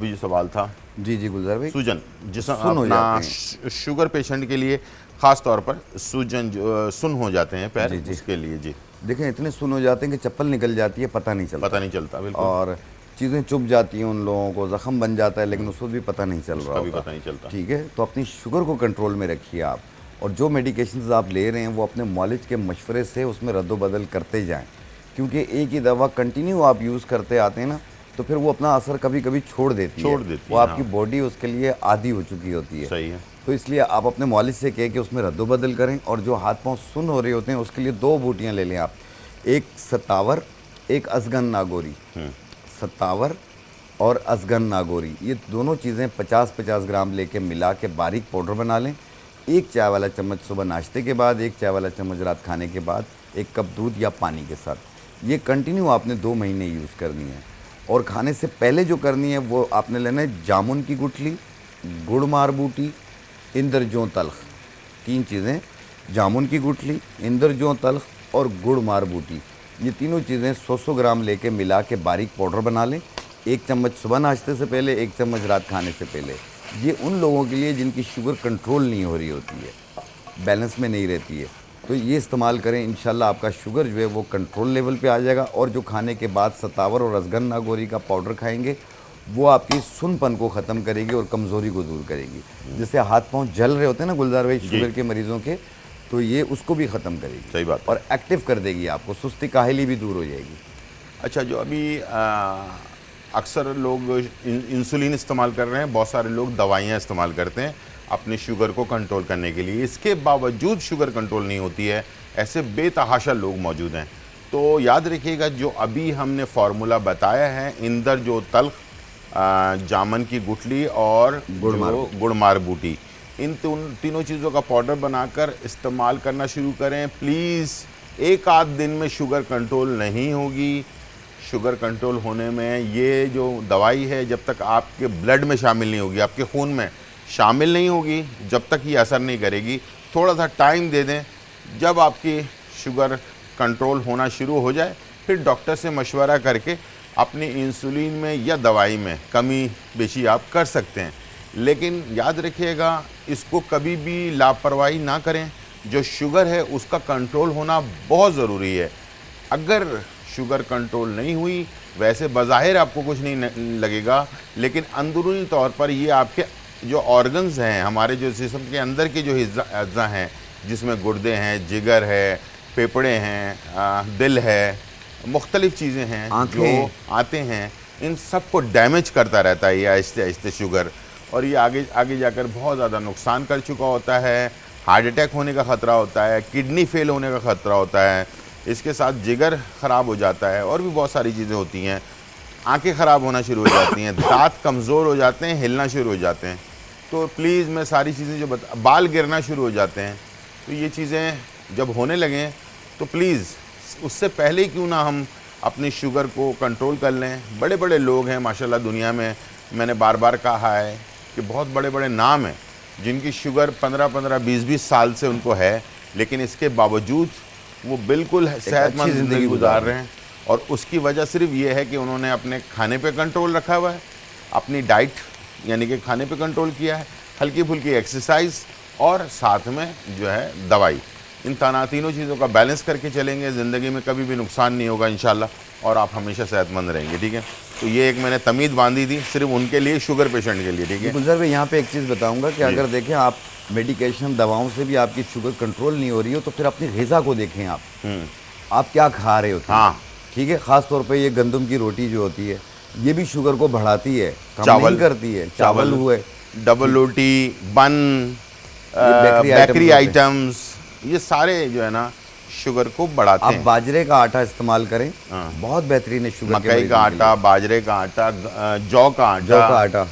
अभी जो सवाल था, जी जी गुलजार भाई, सूजन, जिसमें सुन हो अपना जाते हैं। शुगर पेशेंट के लिए ख़ास तौर पर सूजन जो सुन हो जाते हैं पैर, जी जी, उसके लिए जी देखें इतने सुन हो जाते हैं कि चप्पल निकल जाती है, पता नहीं चलता। पता नहीं चलता, बिल्कुल और चीज़ें चुभ जाती हैं उन लोगों को, ज़ख़म बन जाता है लेकिन उसको भी पता नहीं चल रहा उसका भी होता। पता नहीं चलता। ठीक है, तो अपनी शुगर को कंट्रोल में रखिए आप, और जो मेडिकेशंस आप ले रहे हैं वो अपने मॉलिज के मशवरे से उसमें रद्दोबदल करते जाएं, क्योंकि एक ही दवा कंटिन्यू आप यूज़ करते आते हैं ना, तो फिर वो अपना असर कभी कभी छोड़ देती है। वो है, आपकी हाँ, बॉडी उसके लिए आदी हो चुकी होती है। सही है। तो इसलिए आप अपने मॉलिज से कह के उसमें रद्दोबदल करें। और जो हाथ पांव सुन्न हो रहे होते हैं उसके लिए 2 बूटियां ले लें आप, एक सत्तावर, एक अजगन नागौरी। सत्तावर और अजगन नागौरी, ये दोनों चीज़ें 50-50 ग्राम लेके मिला के बारीक पाउडर बना लें। 1 चाय वाला चम्मच सुबह नाश्ते के बाद, 1 चाय वाला चम्मच रात खाने के बाद, 1 कप दूध या पानी के साथ। ये कंटिन्यू आपने 2 महीने यूज़ करनी है। और खाने से पहले जो करनी है वो आपने लेना है जामुन की गुठली, गुड़ मार बूटी, इंद्रजों तल्ख। 3 चीज़ें, जामुन की गुठली, इंद्रजों तल्ख और गुड़ मार बूटी, ये तीनों चीज़ें 100-100 ग्राम लेके मिला के बारीक पाउडर बना लें। 1 चम्मच सुबह नाश्ते से पहले, 1 चम्मच रात खाने से पहले। ये उन लोगों के लिए जिनकी शुगर कंट्रोल नहीं हो रही होती है, बैलेंस में नहीं रहती है, तो ये इस्तेमाल करें। इंशाल्लाह आपका शुगर जो है वो कंट्रोल लेवल पे आ जाएगा। और जो खाने के बाद सतावर और अजगन नागौरी का पाउडर खाएंगे, वो आपकी सुनपन को ख़त्म करेगी और कमज़ोरी को दूर करेगी। जैसे हाथ पांव जल रहे होते हैं ना गुलजार भाई शुगर के मरीज़ों के, तो ये उसको भी ख़त्म करेगी। सही बात है। और एक्टिव कर देगी आपको, सुस्ती काहली भी दूर हो जाएगी। अच्छा, जो अभी अक्सर लोग इंसुलिन इस्तेमाल कर रहे हैं, बहुत सारे लोग दवाइयाँ इस्तेमाल करते हैं अपनी शुगर को कंट्रोल करने के लिए, इसके बावजूद शुगर कंट्रोल नहीं होती है, ऐसे बेतहाशा लोग मौजूद हैं। तो याद रखिएगा, जो अभी हमने फार्मूला बताया है, इंद्रजों तल्ख, जामुन की गुठली और गुड़मार बूटी, इन तीनों चीज़ों का पाउडर बनाकर इस्तेमाल करना शुरू करें प्लीज़। एक आध दिन में शुगर कंट्रोल नहीं होगी। शुगर कंट्रोल होने में ये जो दवाई है, जब तक आपके ब्लड में शामिल नहीं होगी, आपके खून में शामिल नहीं होगी, जब तक ये असर नहीं करेगी। थोड़ा सा टाइम दे दें, जब आपकी शुगर कंट्रोल होना शुरू हो जाए, फिर डॉक्टर से मशवरा करके अपनी इंसुलिन में या दवाई में कमी बेशी आप कर सकते हैं। लेकिन याद रखिएगा, इसको कभी भी लापरवाही ना करें। जो शुगर है उसका कंट्रोल होना बहुत ज़रूरी है। अगर शुगर कंट्रोल नहीं हुई, वैसे बज़ाहिर आपको कुछ नहीं लगेगा, लेकिन अंदरूनी तौर पर ये आपके जो ऑर्गन्स हैं, हमारे जो जिस्म के अंदर के जो अज़्ज़ा हैं, जिसमें गुर्दे हैं, जिगर है, फेफड़े हैं, दिल है, मुख्तलिफ़ चीज़ें हैं जो आते हैं, इन सब को डैमेज करता रहता है ये आहिस्ते आहिस्ते शुगर। और ये आगे जाकर बहुत ज़्यादा नुकसान कर चुका होता है। हार्ट अटैक होने का ख़तरा होता है, किडनी फेल होने का ख़तरा होता है, इसके साथ जिगर ख़राब हो जाता है, और भी बहुत सारी चीज़ें होती हैं। आंखें ख़राब होना शुरू हो जाती हैं, दांत कमज़ोर हो जाते हैं, हिलना शुरू हो जाते हैं। तो प्लीज़ मैं सारी चीज़ें जो बाल गिरना शुरू हो जाते हैं, तो ये चीज़ें जब होने लगें तो प्लीज़ उससे पहले ही क्यों ना हम अपनी शुगर को कंट्रोल कर लें। बड़े बड़े लोग हैं माशाल्लाह दुनिया में, मैंने बार बार कहा है कि बहुत बड़े बड़े नाम हैं जिनकी शुगर 15-15, 20-20 साल से उनको है, लेकिन इसके बावजूद वो बिल्कुल सेहतमंद ज़िंदगी गुजार रहे हैं। और उसकी वजह सिर्फ ये है कि उन्होंने अपने खाने पे कंट्रोल रखा हुआ है, अपनी डाइट यानी कि खाने पे कंट्रोल किया है, हल्की फुल्की एक्सरसाइज और साथ में जो है दवाई। इन तीनों चीज़ों का बैलेंस करके चलेंगे, ज़िंदगी में कभी भी नुकसान नहीं होगा इंशाल्लाह, और आप हमेशा सेहतमंद रहेंगे। ठीक है, तो ये एक मैंने तमीद बांधी थी सिर्फ उनके लिए, शुगर पेशेंट के लिए। ठीक है गुलजार भाई, यहाँ पे एक चीज़ बताऊँगा कि अगर देखें आप मेडिकेशन दवाओं से भी आपकी शुगर कंट्रोल नहीं हो रही हो, तो फिर अपनी ग़िज़ा को देखें आप क्या खा रहे होते हैं। हाँ, ठीक है, ख़ास तौर पे ये गंदम की रोटी जो होती है, ये भी शुगर को बढ़ाती है, कम नहीं करती है। चावल हुए, डबल रोटी, बन, बेकरी आइटम्स, ये सारे जो है ना शुगर को बढ़ाते हैं। आप बाजरे का आटा इस्तेमाल करें, बहुत बेहतरीन है शुगर। मकई का आटा, बाजरे का आटा, जौ का आटा,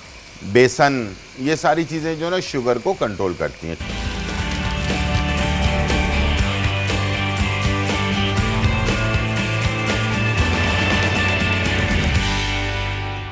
बेसन, ये सारी चीज़ें जो है ना शुगर को कंट्रोल करती हैं।